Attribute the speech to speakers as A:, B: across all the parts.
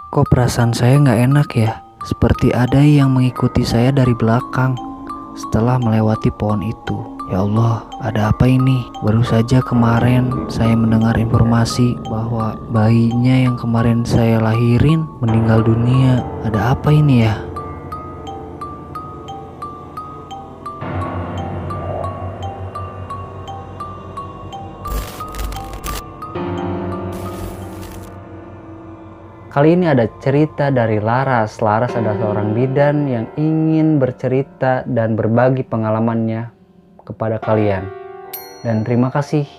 A: Kok perasaan saya nggak enak ya? Seperti ada yang mengikuti saya dari belakang setelah melewati pohon itu. Ya Allah, ada apa ini? Baru saja kemarin saya mendengar informasi bahwa bayinya yang kemarin saya lahirin meninggal dunia. Ada apa ini ya? Kali ini ada cerita dari Laras. Laras adalah seorang bidan yang ingin bercerita dan berbagi pengalamannya kepada kalian. Dan terima kasih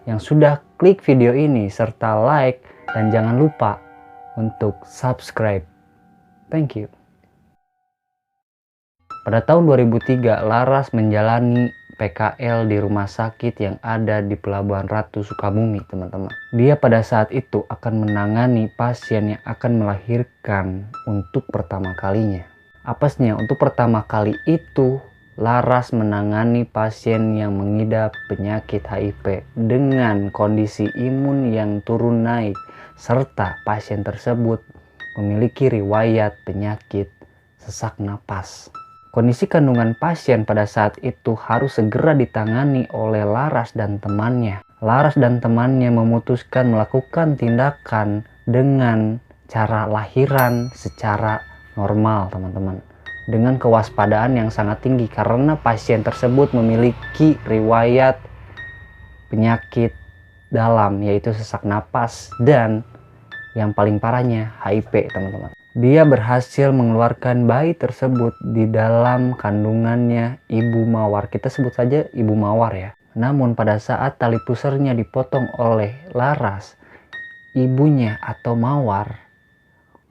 A: yang sudah klik video ini serta like, dan jangan lupa untuk subscribe. Thank you. Pada tahun 2003, Laras menjalani PKL di rumah sakit yang ada di Pelabuhan Ratu Sukabumi, teman-teman. Dia pada saat itu akan menangani pasien yang akan melahirkan untuk pertama kalinya. Apesnya, untuk pertama kali itu, Laras menangani pasien yang mengidap penyakit HIV dengan kondisi imun yang turun naik, serta pasien tersebut memiliki riwayat penyakit sesak napas. Kondisi kandungan pasien pada saat itu harus segera ditangani oleh Laras dan temannya. Laras dan temannya memutuskan melakukan tindakan dengan cara lahiran secara normal, teman-teman. Dengan kewaspadaan yang sangat tinggi karena pasien tersebut memiliki riwayat penyakit dalam, yaitu sesak napas dan yang paling parahnya HIV, teman-teman. Dia berhasil mengeluarkan bayi tersebut di dalam kandungannya ibu mawar. Kita sebut saja ibu mawar ya. Namun pada saat tali pusarnya dipotong oleh Laras, ibunya atau mawar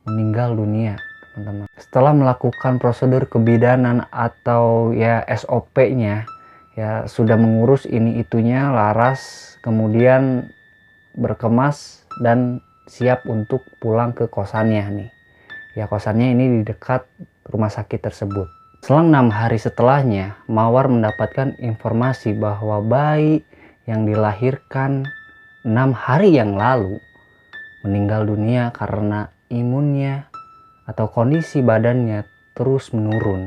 A: meninggal dunia, teman-teman. Setelah melakukan prosedur kebidanan atau ya SOP-nya, ya sudah mengurus ini itunya, Laras kemudian berkemas dan siap untuk pulang ke kosannya nih. Ya, kosannya ini di dekat rumah sakit tersebut. Selang 6 hari setelahnya, Mawar mendapatkan informasi bahwa bayi yang dilahirkan 6 hari yang lalu meninggal dunia karena imunnya atau kondisi badannya terus menurun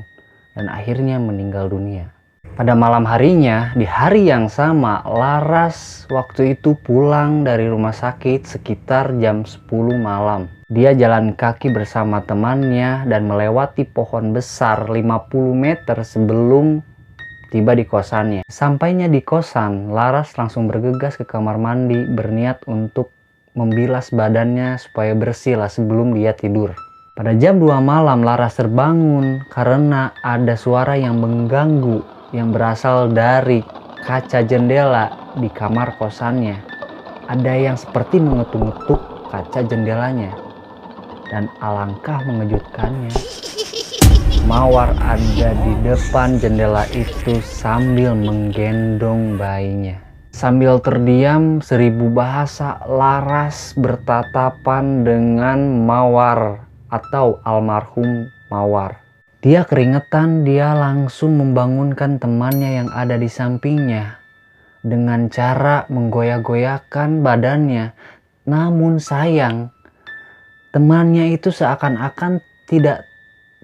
A: dan akhirnya meninggal dunia. Pada malam harinya, di hari yang sama, Laras waktu itu pulang dari rumah sakit sekitar jam 10 malam. Dia jalan kaki bersama temannya dan melewati pohon besar 50 meter sebelum tiba di kosannya. Sampainya di kosan, Laras langsung bergegas ke kamar mandi berniat untuk membilas badannya supaya bersih lah sebelum dia tidur. Pada jam 2 malam, Laras terbangun karena ada suara yang mengganggu yang berasal dari kaca jendela di kamar kosannya. Ada yang seperti mengetuk-ngetuk kaca jendelanya. Dan alangkah mengejutkannya, Mawar ada di depan jendela itu sambil menggendong bayinya. Sambil terdiam, 1000 bahasa Laras bertatapan dengan Mawar atau almarhum Mawar. Dia keringetan, dia langsung membangunkan temannya yang ada di sampingnya dengan cara menggoyah-goyahkan badannya. Namun sayang, temannya itu seakan-akan tidak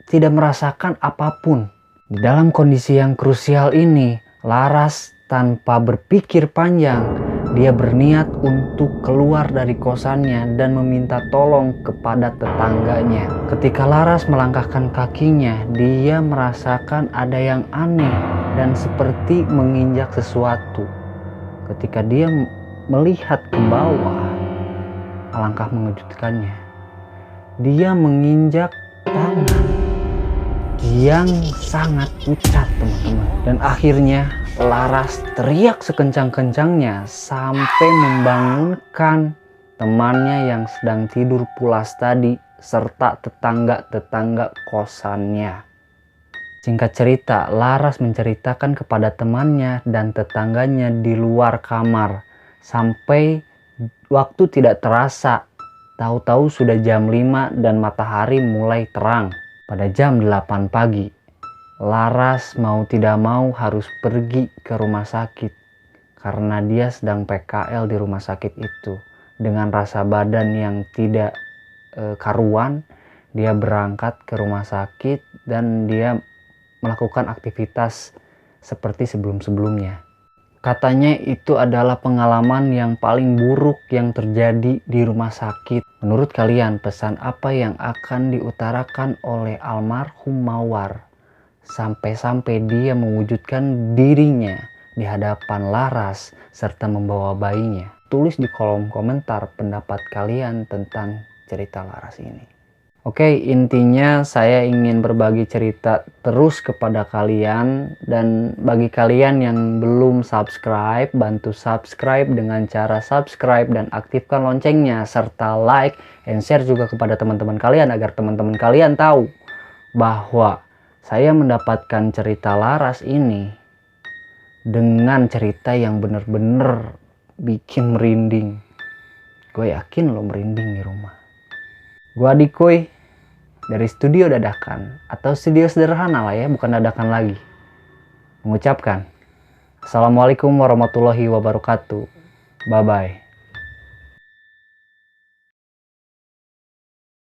A: merasakan apapun. Di dalam kondisi yang krusial ini, Laras tanpa berpikir panjang, dia berniat untuk keluar dari kosannya dan meminta tolong kepada tetangganya. Ketika Laras melangkahkan kakinya, dia merasakan ada yang aneh dan seperti menginjak sesuatu. Ketika dia melihat ke bawah, alangkah mengejutkannya, dia menginjak tangan yang sangat pucat, teman-teman. Dan akhirnya Laras teriak sekencang-kencangnya sampai membangunkan temannya yang sedang tidur pulas tadi serta tetangga-tetangga kosannya. Singkat cerita, Laras menceritakan kepada temannya dan tetangganya di luar kamar sampai waktu tidak terasa. Tahu-tahu sudah jam 5 dan matahari mulai terang. Pada jam 8 pagi, Laras mau tidak mau harus pergi ke rumah sakit karena dia sedang PKL di rumah sakit itu dengan rasa badan yang tidak karuan. Dia berangkat ke rumah sakit dan dia melakukan aktivitas seperti sebelum-sebelumnya. Katanya itu adalah pengalaman yang paling buruk yang terjadi di rumah sakit. Menurut kalian, pesan apa yang akan diutarakan oleh almarhum Mawar sampai-sampai dia mewujudkan dirinya di hadapan Laras serta membawa bayinya? Tulis di kolom komentar pendapat kalian tentang cerita Laras ini. Oke, intinya saya ingin berbagi cerita terus kepada kalian, dan bagi kalian yang belum subscribe, bantu subscribe dengan cara subscribe dan aktifkan loncengnya serta like and share juga kepada teman-teman kalian agar teman-teman kalian tahu bahwa saya mendapatkan cerita Laras ini dengan cerita yang bener-bener bikin merinding. Gue yakin lo merinding di rumah. Gue Adikoy dari studio dadakan atau studio sederhana lah ya, bukan dadakan lagi, mengucapkan Assalamualaikum warahmatullahi wabarakatuh. Bye bye.